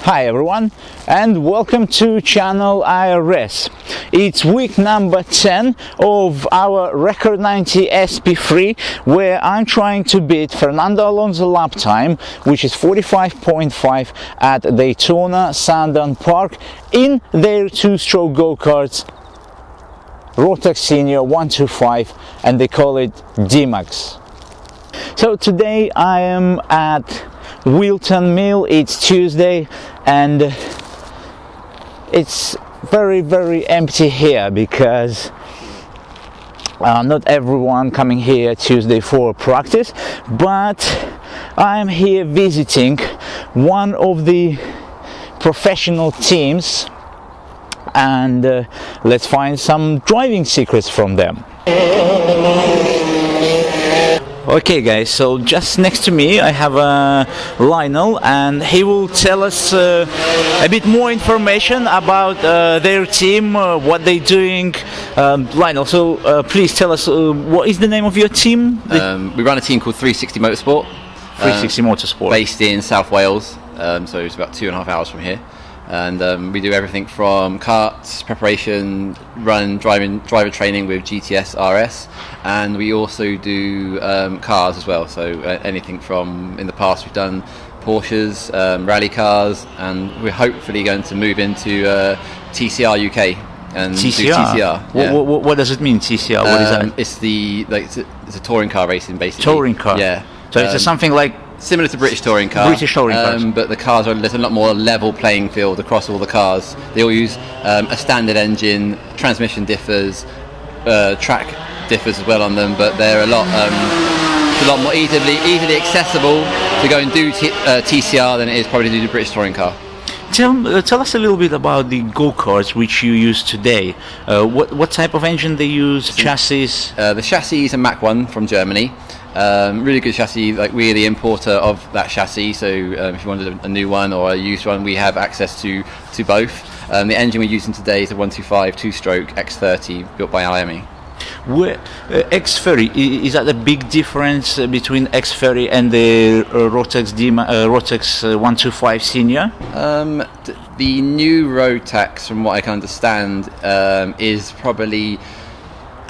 Hi everyone and welcome to channel RS. It's week number 10 of our R90 SP3 where I'm trying to beat Fernando Alonso lap time, which is 45.5 at Daytona Sandown Park in their two-stroke go-karts Rotax Senior 125, and they call it D-Max. So today I am at Wilton Mill. It's Tuesday and it's very empty here because not everyone coming here Tuesday for practice, but I'm here visiting one of the professional teams and let's find some driving secrets from them. Okay guys, so just next to me I have Lionel, and he will tell us a bit more information about their team, what they're doing. Lionel, so please tell us what is the name of your team? We run a team called 360 Motorsport. 360 Motorsport. Based in South Wales, so it's about 2.5 hours from here. And we do everything from karts, preparation, driver training with GTS-RS, and we also do cars as well. So anything from, in the past we've done Porsches, rally cars, and we're hopefully going to move into TCR UK and TCR? do TCR. Yeah. What does it mean, TCR? What is that? It's a touring car racing, basically. Touring car? Yeah. So it's something like similar to British touring car. British touring cars. But the cars there's a lot more level playing field across all the cars. They all use a standard engine, transmission differs, track differs as well on them, but they're a lot more easily accessible to go and do TCR than it is probably to do the British touring car. Tell us a little bit about the go-karts which you use today. What type of engine they use, chassis? The chassis is a Mach 1 from Germany. Really good chassis. Like, we're the importer of that chassis, so if you wanted a new one or a used one, we have access to both. The engine we're using today is a 125 two-stroke X30 built by aming. X30, is that a big difference between X30 and the Rotax 125 Senior? The new Rotax, from what I can understand, is probably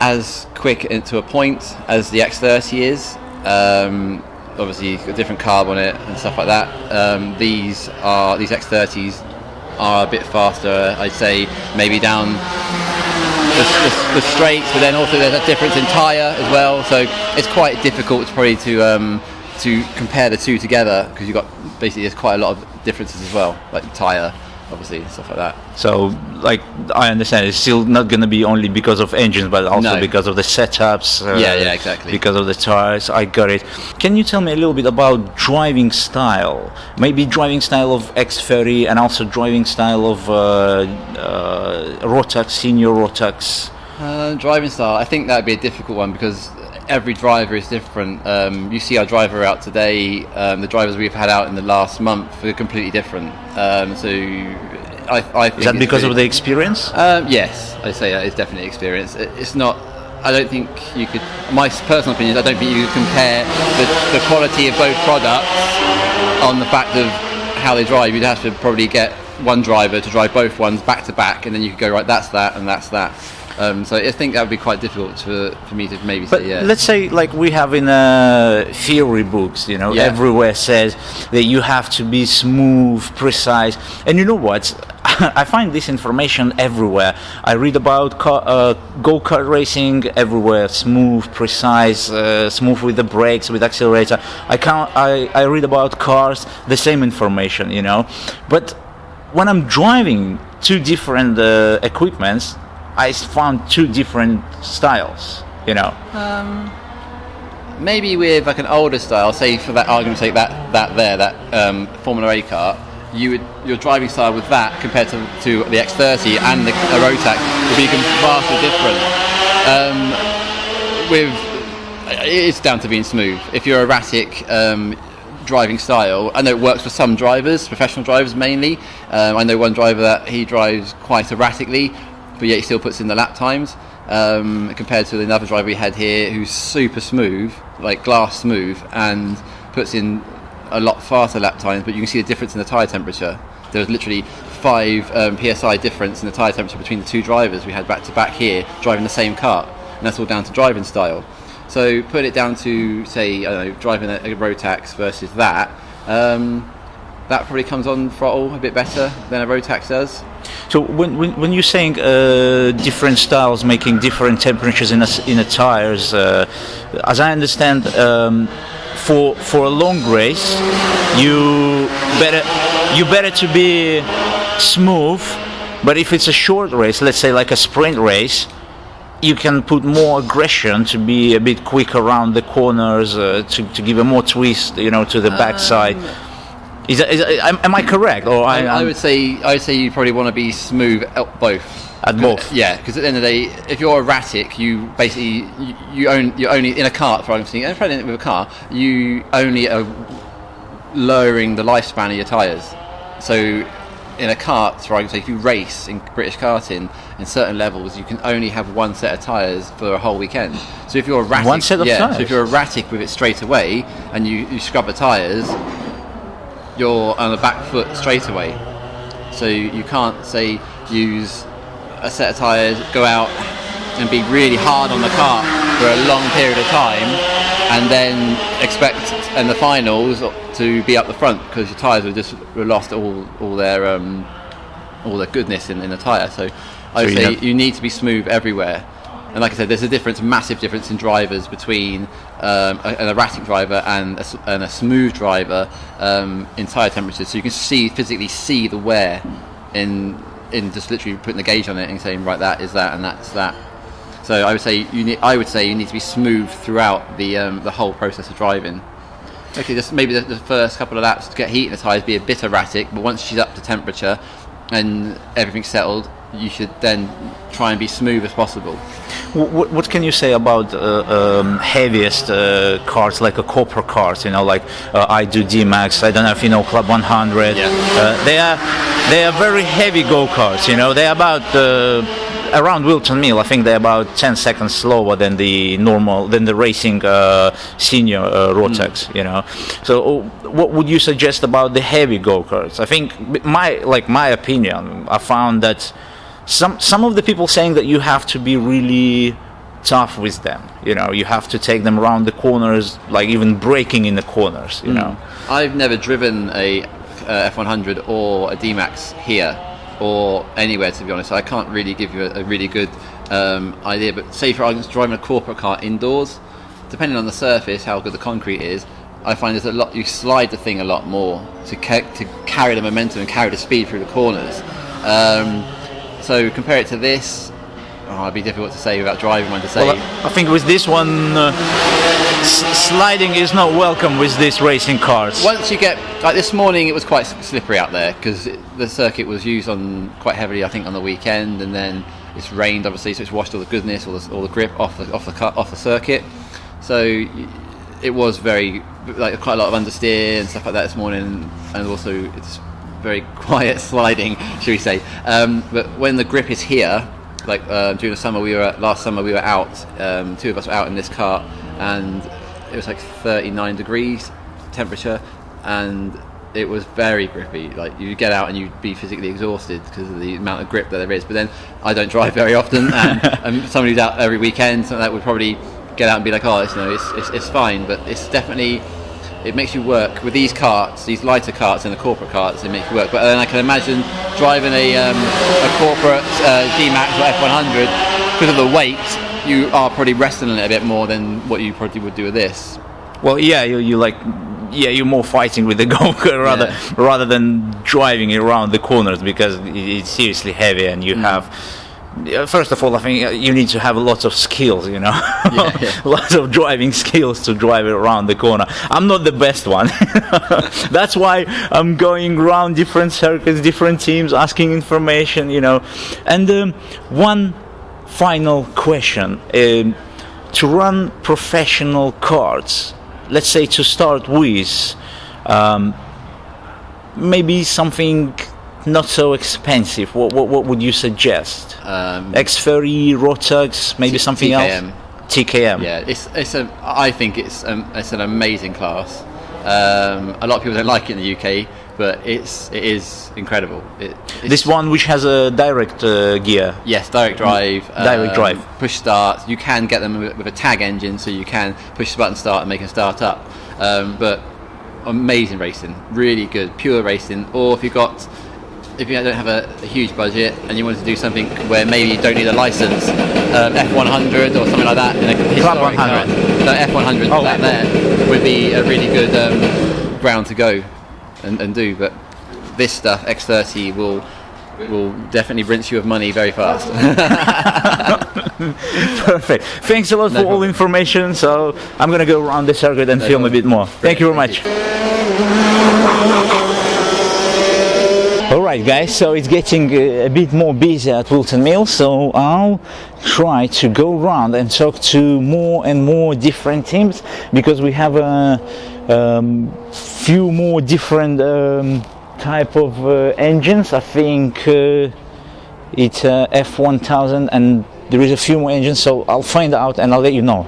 as quick to a point as the X30 is. Obviously it's got different carb on it and stuff like that. These X30s are a bit faster, I'd say, maybe down the straights, but then also there's a difference in tyre as well, so it's quite difficult probably to compare the two together, because you've got basically there's quite a lot of differences as well, like tyre obviously, stuff like that. So, like, I understand it's still not going to be only because of engines, but also because of the setups. Yeah, exactly. Because of the tires. I got it. Can you tell me a little bit about driving style? Maybe driving style of X30 and also driving style of Rotax, Senior Rotax. Driving style, I think that'd be a difficult one because every driver is different. You see our driver out today, the drivers we've had out in the last month are completely different. So I think is that because of the experience? Yes, I say that it's definitely experience. It's not. I don't think you could. My personal opinion is I don't think you could compare the quality of both products on the fact of how they drive. You'd have to probably get one driver to drive both ones back to back, and then you could go, right, that's that and that's that. So I think that would be quite difficult for me to maybe say, yeah. Let's say, like we have in theory books, everywhere says that you have to be smooth, precise. And you know what? I find this information everywhere. I read about go-kart racing everywhere, smooth, precise, smooth with the brakes, with accelerator. I read about cars, the same information, But when I'm driving two different equipments, I found two different styles, Maybe with like an older style, say for that argument's sake, that Formula A car, your driving style with that compared to the X30 and the Rotax would be vastly different. It's down to being smooth. If you're erratic driving style, I know it works for some drivers, professional drivers mainly. I know one driver that he drives quite erratically, but yet he still puts in the lap times, compared to another driver we had here who's super smooth, like glass smooth, and puts in a lot faster lap times, but you can see the difference in the tyre temperature. There was literally 5 psi difference in the tyre temperature between the two drivers we had back to back here driving the same kart, and that's all down to driving style. So put it down to, say, I don't know, driving a Rotax versus that. That probably comes on throttle a bit better than a Rotax does. So when you're saying different styles making different temperatures in the tires, as I understand, for a long race, you better to be smooth. But if it's a short race, let's say like a sprint race, you can put more aggression to be a bit quick around the corners, to give a more twist, to the backside. Am I correct? Or I would say you probably want to be smooth at both. At both. Yeah, because at the end of the day, if you're erratic, you basically you're only in a car. For instance, and with a car, you only are lowering the lifespan of your tyres. So in a kart, for argument's sake, if you race in British karting in certain levels, you can only have one set of tyres for a whole weekend. So if you're erratic, one set of tyres. So if you're erratic with it straight away and you scrub the tyres, you're on the back foot straight away. So you can't say use a set of tyres, go out and be really hard on the kart for a long period of time, and then expect in the finals to be up the front, because your tyres were lost all their goodness in the tyre. So I would say you need to be smooth everywhere. And like I said, there's a massive difference in drivers between an erratic driver and a smooth driver in tyre temperatures. So you can physically see the wear in just literally putting the gauge on it and saying, right, that is that and that's that. So I would say you need to be smooth throughout the whole process of driving. Okay, just maybe the first couple of laps to get heat in the tyres, be a bit erratic, but once she's up to temperature and everything's settled, you should then try and be smooth as possible. What can you say about heaviest karts, like a Copper kart? Like I do D-Max. I don't know if you know Club 100. Yeah. They are very heavy go-karts. They're about around Wilton Mill. I think they're about 10 seconds slower than the racing senior Rotax. So what would you suggest about the heavy go-karts? I think my opinion, I found that some of the people saying that you have to be really tough with them. You have to take them around the corners, like even braking in the corners. I've never driven a F100 or a D-Max here or anywhere, to be honest. So I can't really give you a really good idea. But say for argument's driving a corporate car indoors, depending on the surface, how good the concrete is, I find there's a lot. You slide the thing a lot more to carry the momentum and carry the speed through the corners. So compare it to this. It'd be difficult to say without driving one to say. Well, I think with this one, sliding is not welcome with these racing cars. Once you get, like this morning, it was quite slippery out there because the circuit was used on quite heavily, I think, on the weekend, and then it's rained, obviously, so it's washed all the goodness, all the grip off the circuit. So it was very quite a lot of understeer and stuff like that this morning, and also it's very quiet sliding, should we say. But when the grip is here, like during the summer last summer we were out, two of us were out in this car, and it was like 39 degrees temperature, and it was very grippy. Like you get out and you'd be physically exhausted because of the amount of grip that there is. But then I don't drive very often, and somebody who's out every weekend, so that would probably get out and be like, oh, it's fine. But it's definitely, it makes you work with these karts, these lighter karts and the corporate karts. It makes you work. But then I can imagine driving a corporate D-Max or F100, because of the weight, you are probably resting on it a bit more than what you probably would do with this. Well, yeah, you're more fighting with the go-kart rather than driving it around the corners, because it's seriously heavy, and you have. First of all, I think you need to have a lot of skills, lots of driving skills to drive it around the corner. I'm not the best one. That's why I'm going around different circuits, different teams, asking information, And one final question: to run professional karts, let's say to start with, maybe something not so expensive. What would you suggest? X30, Rotax, maybe something TKM. else. TKM. Yeah, I think it's an amazing class. A lot of people don't like it in the UK but it is incredible. This one which has a direct gear. Yes, direct drive. Direct drive. Push start. You can get them with a tag engine, so you can push the button start and make it start up. But amazing racing, really good, pure racing. Or if you don't have a huge budget and you want to do something where maybe you don't need a license, F100 or something like that, in a historic car, no, F100 that there would be a really good ground to go and do. But this stuff, X30, will definitely rinse you of money very fast. Perfect. Thanks a lot for all the information. So I'm going to go around the circuit and film a bit more. Thank you very much. Alright guys, so it's getting a bit more busy at Wilton Mills, so I'll try to go around and talk to more and more different teams, because we have a few more different type of engines. I think it's F1000 and there is a few more engines, so I'll find out and I'll let you know.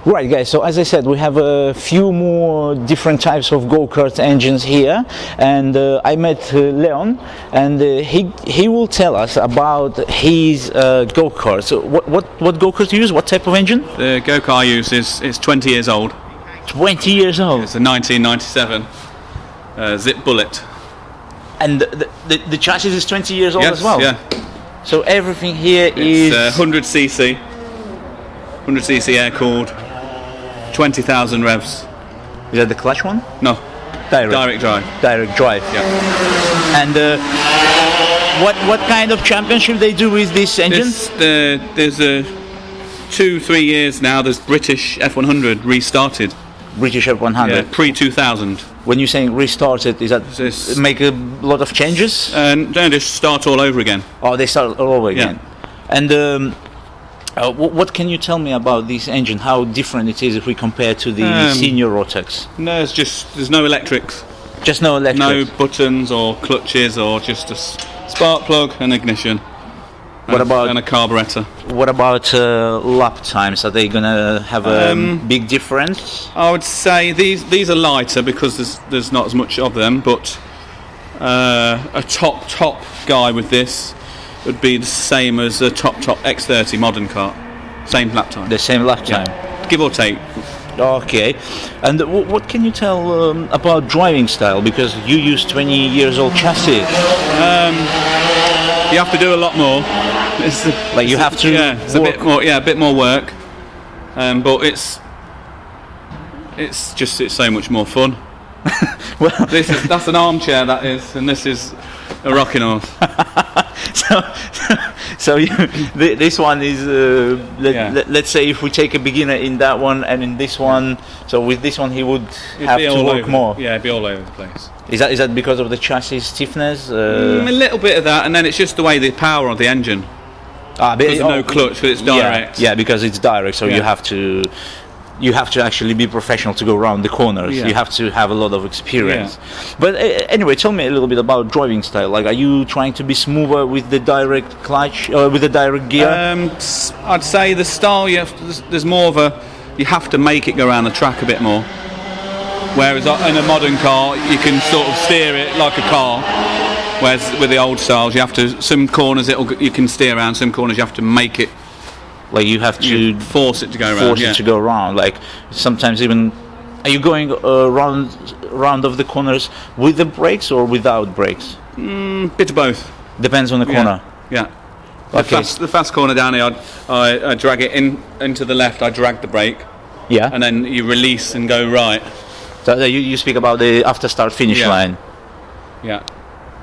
Right guys, so as I said, we have a few more different types of go-kart engines here, and I met Leon, and he will tell us about his go-kart. So what go-kart you use? What type of engine? The go-kart I use is 20 years old. 20 years old? It's a 1997 Zip Bullet. And the chassis is 20 years old yes, as well? Yeah. So everything here is 100cc air-cooled, 20,000 revs. Is that the clutch one? No. Direct drive. Direct drive. Yeah. And what kind of championship they do with this engine? There's 2-3 years now. There's British F100 restarted. British F100. Yeah, pre-2000. When you're saying restarted, is that make a lot of changes? No, just start all over again. Oh, they start all over again. Yeah. And what can you tell me about this engine? How different it is if we compare to the senior Rotax? No, there's no electrics. Just no electrics? No buttons or clutches, or just a spark plug and ignition. What about and a carburetor? What about lap times? Are they gonna have a big difference? I would say these are lighter because there's not as much of them, but a top guy with this would be the same as a top X30 modern car. Same lap time. The same lap time, give or take. Okay. And what can you tell about driving style? Because you use 20 years old chassis. You have to do a lot more. It's a bit more. Yeah, a bit more work. But it's so much more fun. Well, that's an armchair, that is, and this is a rocking horse. So this one is let's say if we take a beginner in that one and in this one, so with this one he would have to work more. Yeah, it'd be all over the place. Is that because of the chassis stiffness? A little bit of that, and then it's just the way the power of the engine. Because there's no clutch, but it's direct. Yeah, because it's direct, so you have to actually be professional to go around the corners. You have to have a lot of experience. But anyway, tell me a little bit about driving style. Like, are you trying to be smoother with the direct clutch or with the direct gear? I'd say the style there's more of you have to make it go around the track a bit more. Whereas in a modern car, you can sort of steer it like a car. Whereas with the old styles, you have to, some corners you can steer around, some corners you have to make it. Like you have to force it to go around. Force it to go around. Like sometimes even, are you going round of the corners with the brakes or without brakes? Bit of both. Depends on the corner. Yeah. Okay. The fast corner down here, I drag it into the left. I drag the brake. Yeah. And then you release and go right. So you speak about the after start finish line. Yeah.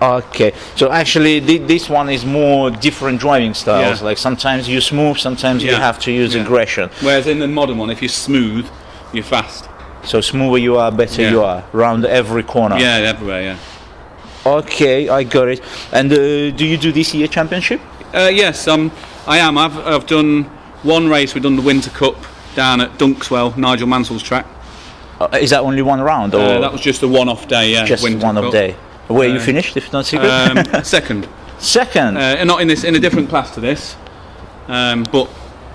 Okay, so actually this one is more different driving styles. Like sometimes you smooth, sometimes you have to use aggression. Whereas in the modern one, if you're smooth, you're fast. So smoother you are, better you are, around every corner. Yeah, everywhere, yeah. Okay, I got it. And do you do this year championship? Yes, I am. I've done one race. We've done the Winter Cup down at Dunkswell, Nigel Mansell's track. Is that only one round? Or that was just a one-off day, yeah. Just Winter one-off day. Where you finished, if not secret? Second. Second? Not in a different class to this, but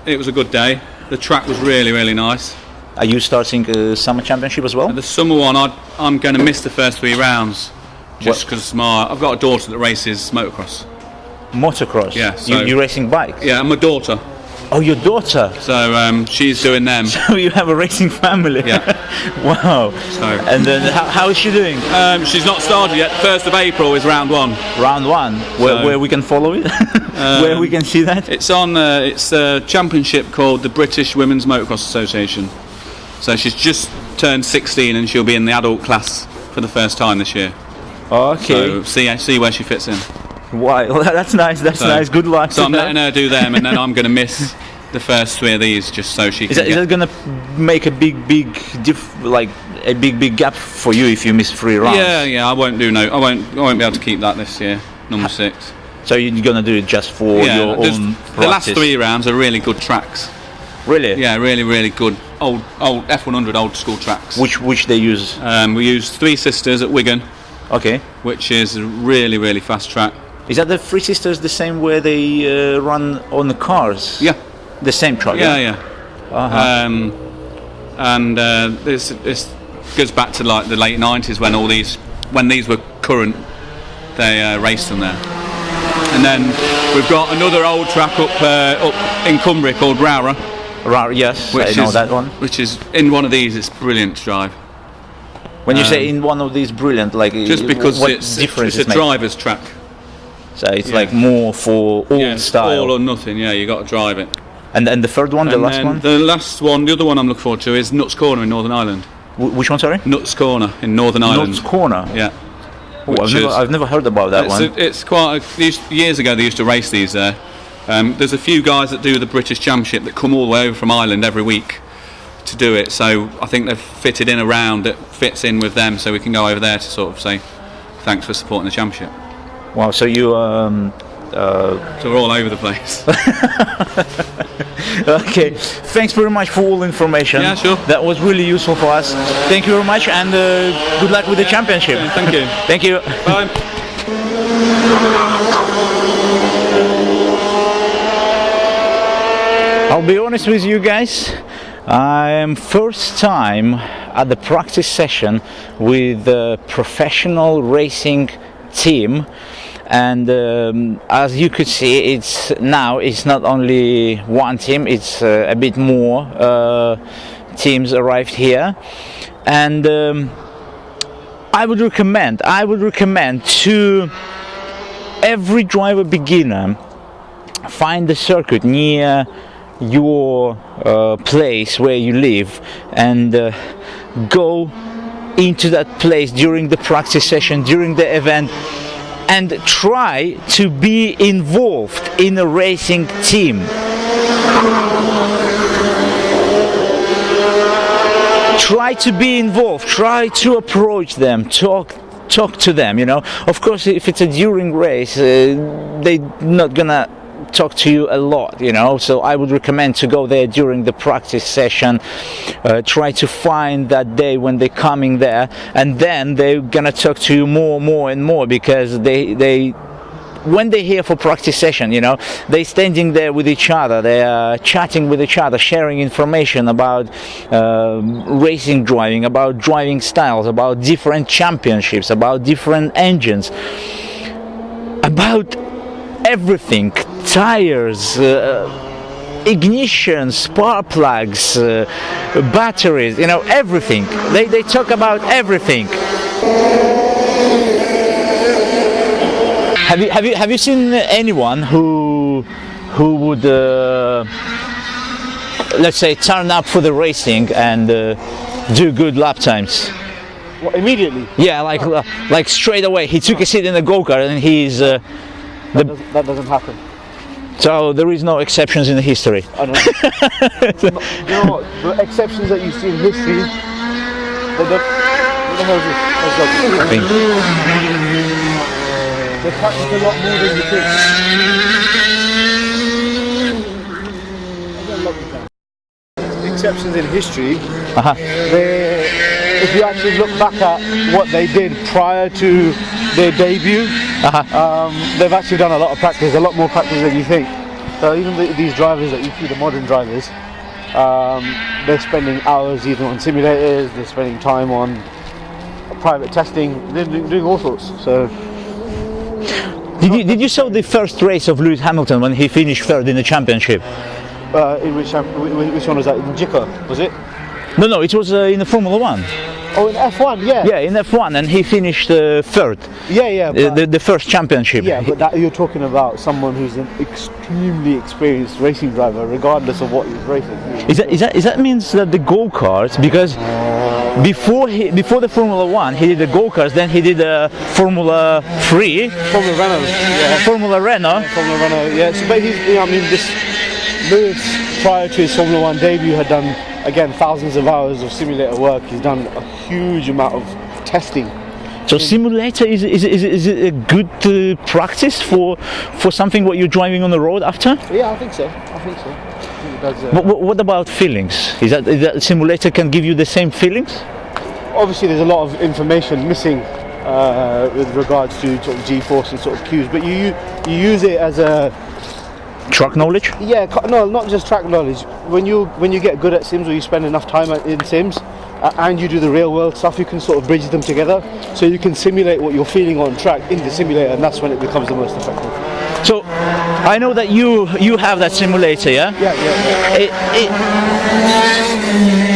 it was a good day. The track was really, really nice. Are you starting summer championship as well? The summer one, I'm going to miss the first 3 rounds, just because I've got a daughter that races motocross. Motocross? Yeah. So, you're racing bikes? Yeah, and my daughter. Oh, your daughter? So she's doing them. So you have a racing family? Yeah. Wow. So, and then how is she doing? She's not started yet. 1st of April is round 1. Round 1? Where we can follow it? Where we can see that? It's on. It's a championship called the British Women's Motocross Association. So she's just turned 16 and she'll be in the adult class for the first time this year. Okay. So see where she fits in. Wow, that's nice. That's nice. Good luck. So I'm letting her do them, and then I'm going to miss the first 3 of these just so she can. Is that going to make a big gap for you if you miss 3 rounds? Yeah. I won't be able to keep that this year. Number 6. So you're going to do it just for your own practice? The last 3 rounds are really good tracks. Really? Yeah, really good old F100 old school tracks. Which they use? We use Three Sisters at Wigan. Okay. Which is a really fast track. Is that the Three Sisters the same where they run on the cars? Yeah. The same track? Yeah. Uh-huh. And this goes back to like the late 90s when these were current. They raced them there. And then we've got another old track up in Cumbria called Rara. Yes, I know that one. Which is in one of these. It's brilliant to drive. When you say in one of these brilliant, like just because it's a driver's track. So it's like more for old style. All or nothing. Yeah, you got to drive it. And the third one, the last one. The last one, the other one I'm looking forward to is Nuts Corner in Northern Ireland. Which one, sorry? Nuts Corner in Northern Ireland. Nuts Corner. Yeah. Oh, I've never heard about that one. It's quite years ago they used to race these there. There's a few guys that do the British Championship that come all the way over from Ireland every week to do it, so I think they've fitted in a round that fits in with them, so we can go over there to sort of say thanks for supporting the championship. Wow, so you so we're all over the place. Okay, thanks very much for all the information. Yeah, sure. That was really useful for us. Thank you very much, and good luck with the championship. Thank you. Thank you. Bye. I'll be honest with you guys, I am first time at the practice session with a professional racing team, and as you could see, it's not only one team, it's a bit more teams arrived here, and I would recommend to every driver beginner, find the circuit near your place where you live and go into that place during the practice session, during the event, and try to be involved in a racing team. Try to be involved, try to approach them, talk to them, you know. Of course, if it's a during race, they're not gonna talk to you a lot, you know, so I would recommend to go there during the practice session, try to find that day when they're coming there, and then they're gonna talk to you more and more, because they when they're here for practice session, you know, they're standing there with each other, they're chatting with each other, sharing information about racing driving, about driving styles, about different championships, about different engines, about everything, tires, ignition, spark plugs, batteries, you know, everything. They talk about everything. Have you seen anyone who would let's say turn up for the racing and do good lap times? What, immediately? Yeah, like straight away. He took a seat in the go-kart and he's that doesn't happen. So there is no exceptions in the history. I know. You know what? The exceptions that you see in history, what the hell is this? They practice a lot more than you think. Exceptions in history, if you actually look back at what they did prior to their debut, they've actually done a lot of practice, a lot more practice than you think. So even these drivers that you see, the modern drivers, They're spending hours either on simulators, they're spending time on private testing, they're doing all sorts. So, Did you saw the first race of Lewis Hamilton when he finished third in the championship? in which one was that? In Jika, was it? No, it was in the Formula One. Oh, in F1, yeah. Yeah, in F1, and he finished third. Yeah. The first championship. Yeah, but that, you're talking about someone who's an extremely experienced racing driver, regardless of what he's racing. Is that means that the go-karts, because before the Formula One he did the go-karts, then he did the Formula 3. Formula Renault. Yeah. Formula Renault. Formula Renault. Yeah. So, but this Lewis, prior to his Formula One debut, had done again thousands of hours of simulator work. He's done a huge amount of testing. So simulator is it a good practice for something what you're driving on the road after? Yeah, I think so. I think it does. What about feelings? Is that simulator can give you the same feelings? Obviously, there's a lot of information missing with regards to sort of G-force and sort of cues, but you use it as a track knowledge? Yeah, no, not just track knowledge. When you get good at sims, or you spend enough time in sims, and you do the real world stuff, you can sort of bridge them together, so you can simulate what you're feeling on track in the simulator, and that's when it becomes the most effective. So I know that you have that simulator, yeah? Yeah.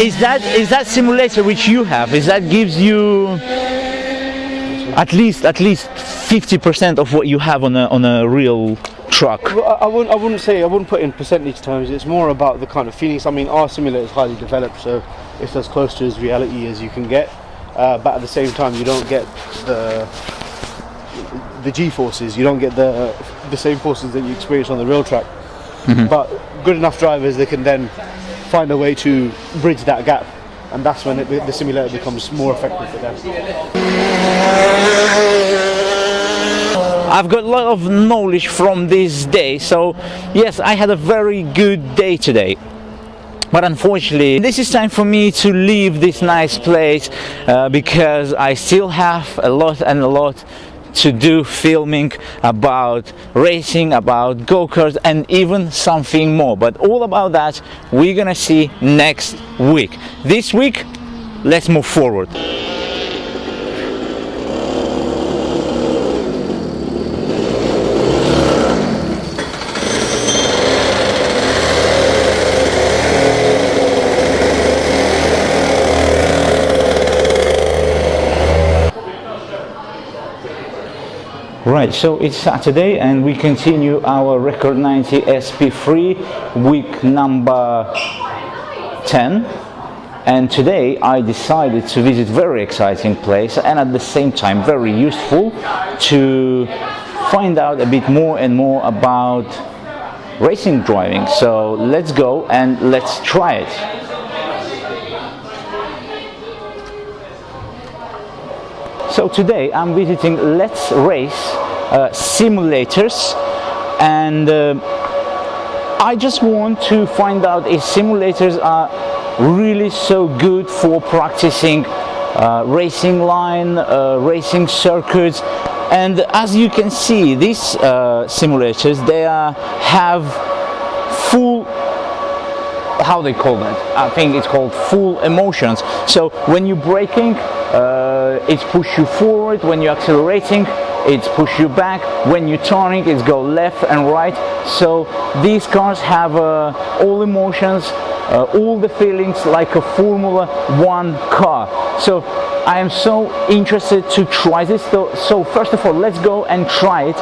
Is that simulator which you have? Is that gives you at least 50% of what you have on a real truck? Well, I wouldn't put it in percentage terms. It's more about the kind of feelings. I mean, our simulator is highly developed, so it's as close to as reality as you can get. But at the same time, you don't get the G-forces. You don't get the same forces that you experience on the real track. Mm-hmm. But good enough drivers, they can then find a way to bridge that gap, and that's when the simulator becomes more effective for them. I've got a lot of knowledge from this day, so yes, I had a very good day today. But unfortunately, this is time for me to leave this nice place because I still have a lot to do, filming about racing, about go-karts, and even something more. But all about that we're gonna see next week. This week, let's move forward. Right, so it's Saturday and we continue our Record 90 SP3 week number 10, and today I decided to visit a very exciting place and at the same time very useful to find out a bit more and more about racing driving. So let's go and let's try it. So today I'm visiting Let's Race simulators, and I just want to find out if simulators are really so good for practicing racing line, racing circuits. And as you can see, these simulators, they have full, how they call it? I think it's called full emotions. So when you're braking, it's push you forward. When you're accelerating, it's push you back. When you're turning, it's go left and right. So these cars have all emotions, all the feelings like a Formula One car. So I am so interested to try this. So first of all, let's go and try it.